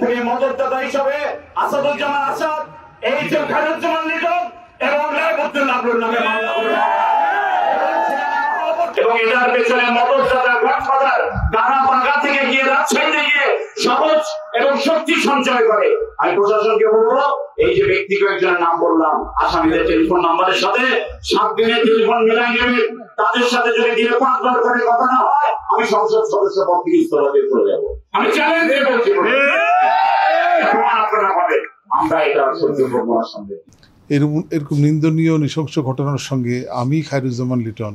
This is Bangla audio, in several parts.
থেকে মদতদাতা হিসাবে আসাদুজ্জামান আসাদ, এই যে খায়রুজ্জামান লিটন এবং রায়বুদ্দুল আবরুর নামে মামলা করে এবং এটার পেছনে মদতদাতা গডফাদার গানা পাকা থেকে গিয়ে রাজশাহীতে গিয়ে সহজ এবং শক্তি সঞ্চয় করে। আমি প্রশাসনকে বলবো, এই যে ব্যক্তি কয়েকজনের নাম বললাম, আসামিদের টেলিফোন নাম্বারের সাথে 7 দিনের টেলিফোন মিলাই নেবেন। তাদের সাথে যদি দিনে 5 বার করে কথা না হয়, আমি সংসদ সদস্য পদ থেকে ইস্তফা দিয়ে চলে যাবো। আমি চ্যালেঞ্জ দিয়ে বলছি, আপনারা পাবেন, আমরা এটা সহ্য করবো না। সামনে এরকম নিন্দনীয় নৃশংস ঘটনার সঙ্গে আমি খায়রুজ্জামান লিটন,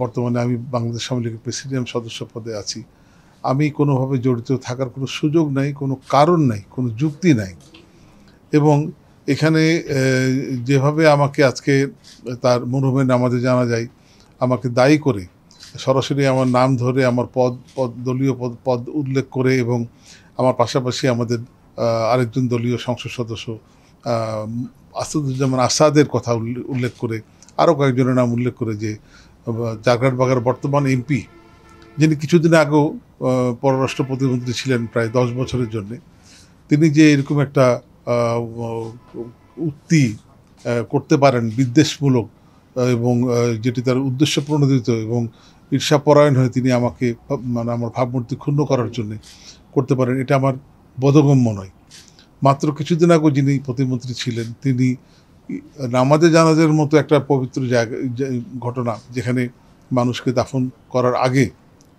বর্তমানে আমি বাংলাদেশ আওয়ামী লীগের প্রেসিডেন্ট সদস্য পদে আছি, আমি কোনোভাবে জড়িত থাকার কোনো সুযোগ নাই, কোনো কারণ নাই, কোনো যুক্তি নাই। এবং এখানে যেভাবে আমাকে আজকে তার মরহুমের নামাজে জানা যায় আমাকে দায়ী করে সরাসরি আমার নাম ধরে আমার দলীয় পদ উল্লেখ করে এবং আমার পাশাপাশি আমাদের আরেকজন দলীয় সংসদ সদস্য আসাদুজ্জামান আসাদের কথা উল্লেখ করে আরও কয়েকজনের নাম উল্লেখ করে যে জাগরাটবাগার বর্তমান এমপি, যিনি কিছুদিন আগেও পররাষ্ট্র প্রতিমন্ত্রী ছিলেন প্রায় 10 বছরের জন্য, তিনি যে এরকম একটা উক্তি করতে পারেন বিদ্বেষমূলক এবং যেটি তার উদ্দেশ্য প্রণোদিত এবং ঈর্ষাপরায়ণ হয়ে তিনি আমাকে মানে আমার ভাবমূর্তি ক্ষুণ্ণ করার জন্য করতে পারেন, এটা আমার বোধগম্য নয়। মাত্র কিছুদিন আগে যিনি প্রতিমন্ত্রী ছিলেন তিনি নামাজে জানাজার মতো একটা পবিত্র জায়গা ঘটনা, যেখানে মানুষকে দাফন করার আগে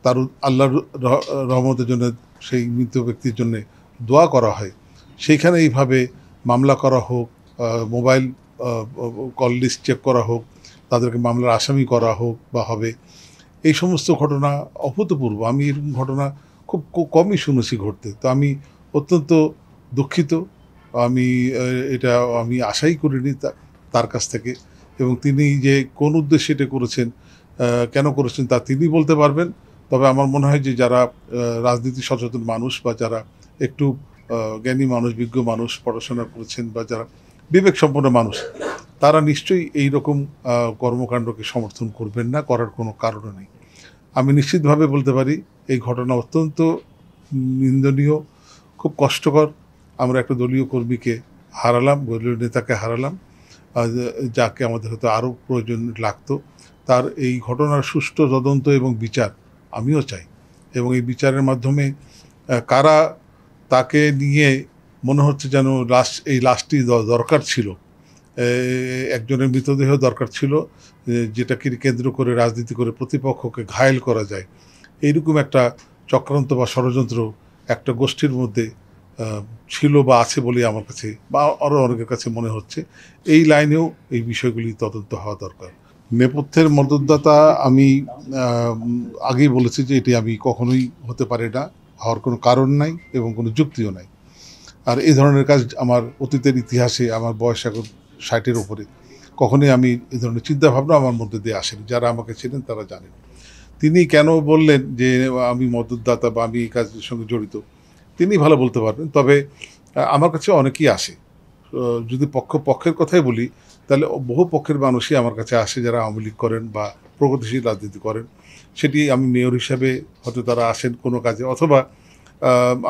তার আল্লাহর রহমতের জন্য সেই মৃত ব্যক্তির জন্য দোয়া করা হয়, সেইখানে এইভাবে মামলা করা হোক, মোবাইল কল লিস্ট চেক করা হোক, তাদেরকে মামলার আসামি করা হোক বা হবে, এই সমস্ত ঘটনা অভূতপূর্ব। আমি এরকম ঘটনা খুব কমই শুনেছি ঘটতে। তো আমি অত্যন্ত দুঃখিত। এটা আমি আশাই করিনি তার কাছ থেকে। এবং তিনি যে কোন উদ্দেশ্যে এটা করেছেন, কেন করেছেন তা তিনি বলতে পারবেন। তবে আমার মনে হয় যে যারা রাজনীতি সচেতন মানুষ বা যারা একটু জ্ঞানী মানুষ, বিজ্ঞ মানুষ, পড়াশোনা করেছেন বা যারা বিবেক সম্পন্ন মানুষ, তারা নিশ্চয়ই এই রকম কর্মকাণ্ডকে সমর্থন করবেন না, করার কোনো কারণও নেই। আমি নিশ্চিতভাবে বলতে পারি এই ঘটনা অত্যন্ত নিন্দনীয়, খুব কষ্টকর। আমরা একটা দলীয় কর্মীকে হারালাম, দলীয় নেতাকে হারালাম, যাকে আমাদের হয়তো আরও প্রয়োজন লাগতো। তার এই ঘটনার সুষ্ঠু তদন্ত এবং বিচার আমিও চাই। এবং এই বিচারের মাধ্যমে কারা তাকে নিয়ে মনে হচ্ছে যেন এই লাশটি দরকার ছিল, একজনের মৃতদেহ দরকার ছিল, যেটাকে কেন্দ্র করে রাজনীতি করে প্রতিপক্ষকে ঘায়েল করা যায়, এইরকম একটা চক্রান্ত বা ষড়যন্ত্র একটা গোষ্ঠীর মধ্যে ছিল বা আছে বলে আমার কাছে বা আরও অনেকের কাছে মনে হচ্ছে। এই লাইনেও এই বিষয়গুলি তদন্ত হওয়া দরকার। নেপথ্যের মদতদাতা আমি আগেই বলেছি যে এটি আমি কখনোই হতে পারে না, হওয়ার কোনো কারণ নাই এবং কোনো যুক্তিও নাই। আর এই ধরনের কাজ আমার অতীতের ইতিহাসে, আমার বয়স এখন 60-এর উপরে, কখনোই আমি এই ধরনের চিন্তাভাবনা আমার মধ্যে দিয়ে আসেনি। যারা আমাকে চেনেন তারা জানেন। তিনি কেন বললেন যে আমি মদতদাতা বা আমি এই কাজের সঙ্গে জড়িত, তিনি ভালো বলতে পারবেন। তবে আমার কাছে অনেকেই আসে। যদি পক্ষের কথাই বলি, তাহলে বহু পক্ষের মানুষই আমার কাছে আসে যারা আওয়ামী লীগ করেন বা প্রগতিশীল রাজনীতি করেন। সেটি আমি মেয়র হিসাবে হয়তো তারা আসেন কোনো কাজে, অথবা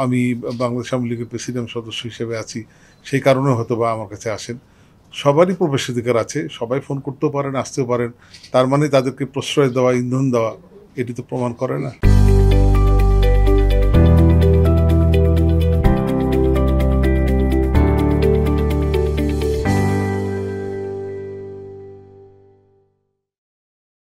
আমি বাংলাদেশ আওয়ামী লীগের প্রেসিডেন্ট সদস্য হিসেবে আছি, সেই কারণে হয়তো বা আমার কাছে আসেন। সবারই প্রবেশাধিকার আছে, সবাই ফোন করতেও পারেন, আসতেও পারেন। তার মানে তাদেরকে প্রশ্রয় দেওয়া, ইন্ধন দেওয়া, এটি তো প্রমাণ করে না।